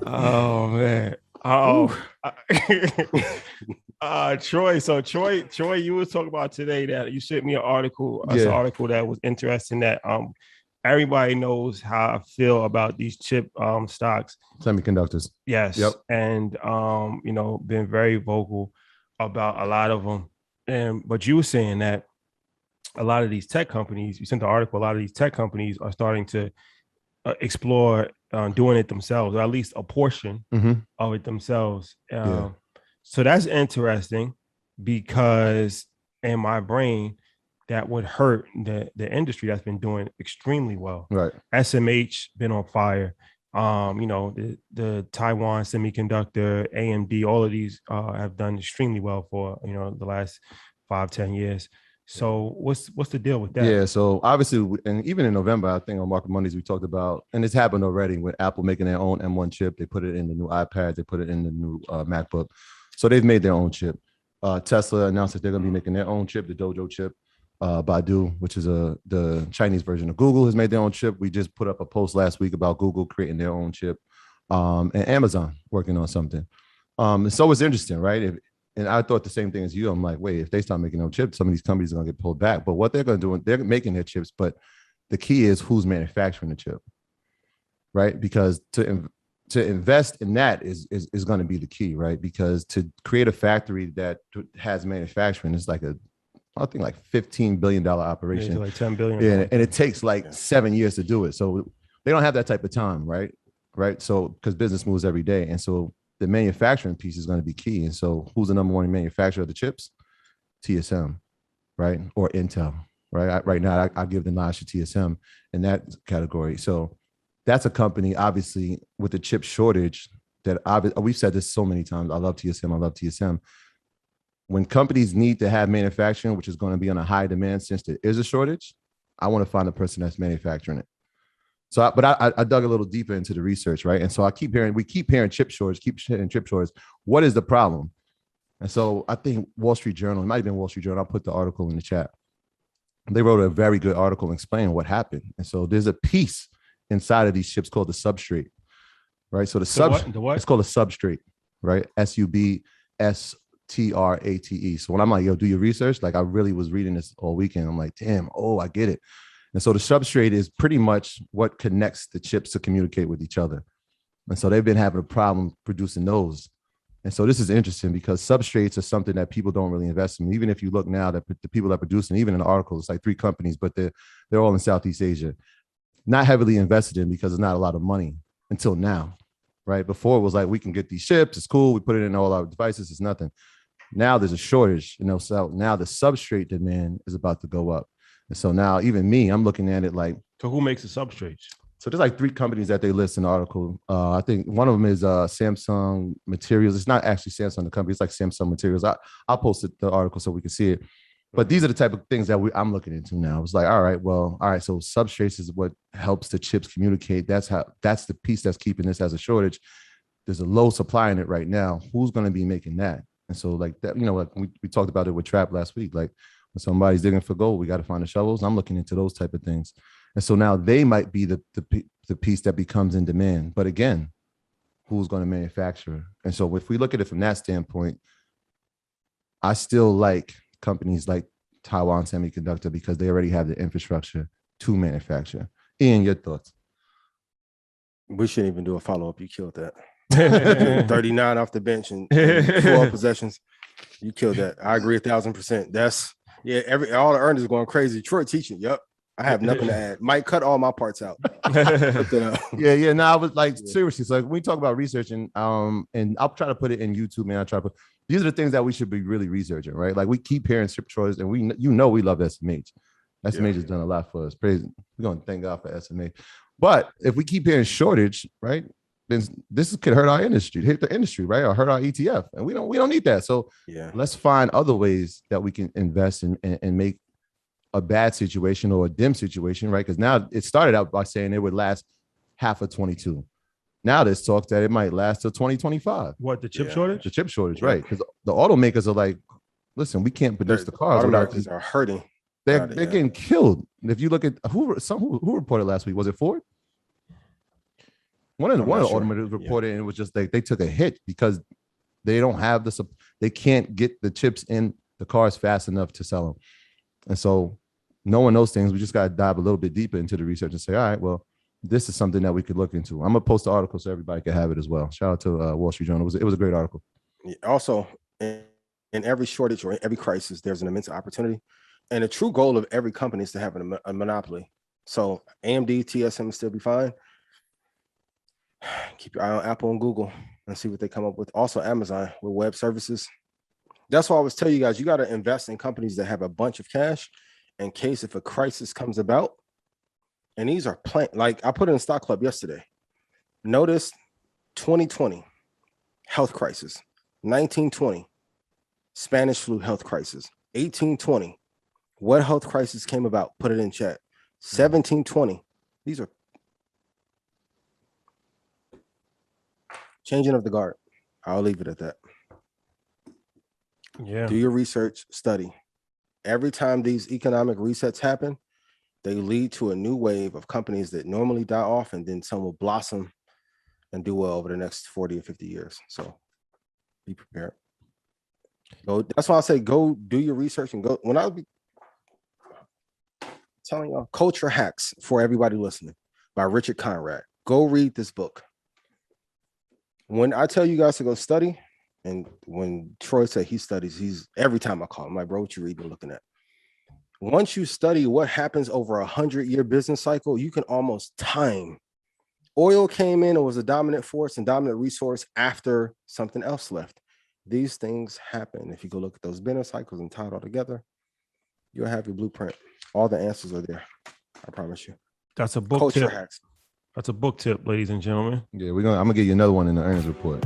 Oh man. Ooh. Troy. So Troy, you was talking about today that you sent me an article, an Yeah. article that was interesting that everybody knows how I feel about these chip stocks. Semiconductors. Yep. Yes. And been very vocal about a lot of them. And but you were saying that a lot of these tech companies, you sent the article, a lot of these tech companies are starting to explore doing it themselves, or at least a portion of it themselves. Yeah. So that's interesting because in my brain, that would hurt the industry that's been doing extremely well. Right. SMH been on fire. The Taiwan Semiconductor, AMD, all of these have done extremely well for the last 5-10 years. So what's the deal with that? Yeah, so obviously, and even in November, I think on Market Mondays we talked about, and it's happened already with Apple making their own M1 chip. They put it in the new iPad, they put it in the new MacBook. So they've made their own chip. Tesla announced that they're going to be making their own chip, the Dojo chip. Baidu, which is the Chinese version of Google, has made their own chip. We just put up a post last week about Google creating their own chip, and Amazon working on something. So it's interesting, right? And I thought the same thing as you. I'm like, wait, if they start making their own chips, some of these companies are going to get pulled back. But what they're going to do, they're making their chips, but the key is who's manufacturing the chip, right? Because to invest in that is going to be the key, right? Because to create a factory that has manufacturing is like I think like $15 billion operation. Yeah, like 10 billion. Yeah, and it takes like 7 years to do it. So they don't have that type of time, right? Right. So because business moves every day. And so the manufacturing piece is going to be key. And so who's the number one manufacturer of the chips? TSM, right? Or Intel, right? Right now, I give the nod to TSM in that category. So that's a company, obviously, with the chip shortage that we've said this so many times. I love TSM. I love TSM. When companies need to have manufacturing, which is going to be on a high demand since there is a shortage, I want to find a person that's manufacturing it. So, I dug a little deeper into the research, right? And so we keep hearing chip shortage, What is the problem? And so I think Wall Street Journal, it might have been Wall Street Journal. I'll put the article in the chat. They wrote a very good article explaining what happened. And so there's a piece inside of these chips called the substrate, right? So the what? It's called a substrate, right? SUBSTRATE. So when I'm like, yo, do your research, like I really was reading this all weekend. I'm like, damn, I get it. And so the substrate is pretty much what connects the chips to communicate with each other. And so they've been having a problem producing those. And so this is interesting because substrates are something that people don't really invest in. Even if you look now, that the people that are producing, even in the article, it's like 3 companies, but they're all in Southeast Asia. Not heavily invested in because there's not a lot of money until now, right? Before it was like, we can get these chips, it's cool, we put it in all our devices, it's nothing. Now there's a shortage, so now the substrate demand is about to go up. And so now even me, I'm looking at it like. So who makes the substrates? So there's like 3 companies that they list in the article. I think one of them is Samsung Materials. It's not actually Samsung, the company. It's like Samsung Materials. I'll post the article so we can see it. But these are the type of things that I'm looking into now. It's like, all right. So substrates is what helps the chips communicate. That's the piece that's keeping this as a shortage. There's a low supply in it right now. Who's going to be making that? And so like that, like we talked about it with Trap last week. Like when somebody's digging for gold, we got to find the shovels. I'm looking into those type of things. And so now they might be the piece that becomes in demand. But again, who's going to manufacture? And so if we look at it from that standpoint, I still like companies like Taiwan Semiconductor because they already have the infrastructure to manufacture. Ian, your thoughts? We shouldn't even do a follow-up. You killed that. 39 off the bench and 12 possessions. You killed that. I agree 1,000%. That's all the earners going crazy. Troy teaching. Yep. I have nothing to add. Might cut all my parts out. Yeah. No, I was like, seriously. So when we talk about researching, and I'll try to put it in YouTube, man. These are the things that we should be really researching, right? Like we keep hearing chip shortage, and we love SMH. SMH has done a lot for us. Praise. We're gonna thank God for SMH. But if we keep hearing shortage, right, then this could hurt our industry, hit the industry, right, or hurt our ETF, and we don't need that. So let's find other ways that we can invest in and make a bad situation or a dim situation, right? Because now it started out by saying it would last half of 22. Now there's talk that it might last till 2025. What, the chip shortage? The chip shortage, right? Because the automakers are like, listen, we can't produce the cars. Automakers are hurting. They're getting killed. If you look at who reported last week, was it Ford? One of the sure. automakers reported, and it was just like they took a hit because they don't have they can't get the chips in the cars fast enough to sell them. And so knowing those things, we just got to dive a little bit deeper into the research and say, all right, well, this is something that we could look into. I'm gonna post the article so everybody can have it as well. Shout out to Wall Street Journal. It was a great article. Also, in every shortage or in every crisis, there's an immense opportunity. And the true goal of every company is to have a monopoly. So AMD, TSM will still be fine. Keep your eye on Apple and Google and see what they come up with. Also, Amazon with web services. That's why I always tell you guys, you got to invest in companies that have a bunch of cash in case if a crisis comes about. And these are like I put it in Stock Club yesterday. Notice 2020 health crisis, 1920 Spanish flu health crisis, 1820 what health crisis came about? Put it in chat. 1720. These are changing of the guard. I'll leave it at that. Yeah. Do your research, study. Every time these economic resets happen, they lead to a new wave of companies that normally die off, and then some will blossom and do well over the next 40 or 50 years. So be prepared. That's why I say go do your research and go. When I'll be telling y'all Culture Hacks for everybody listening by Richard Conrad. Go read this book. When I tell you guys to go study, and when Troy said he studies, he's every time I call him, I'm like, bro, what you reading and looking at? Once you study what happens over 100-year business cycle, you can almost time. Oil came in, it was a dominant force and dominant resource after something else left. These things happen. If you go look at those business cycles and tie it all together, you'll have your blueprint. All the answers are there. I promise you. That's a book Culture tip. Hacks. That's a book tip, ladies and gentlemen. Yeah, I'm gonna give you another one in the earnings report.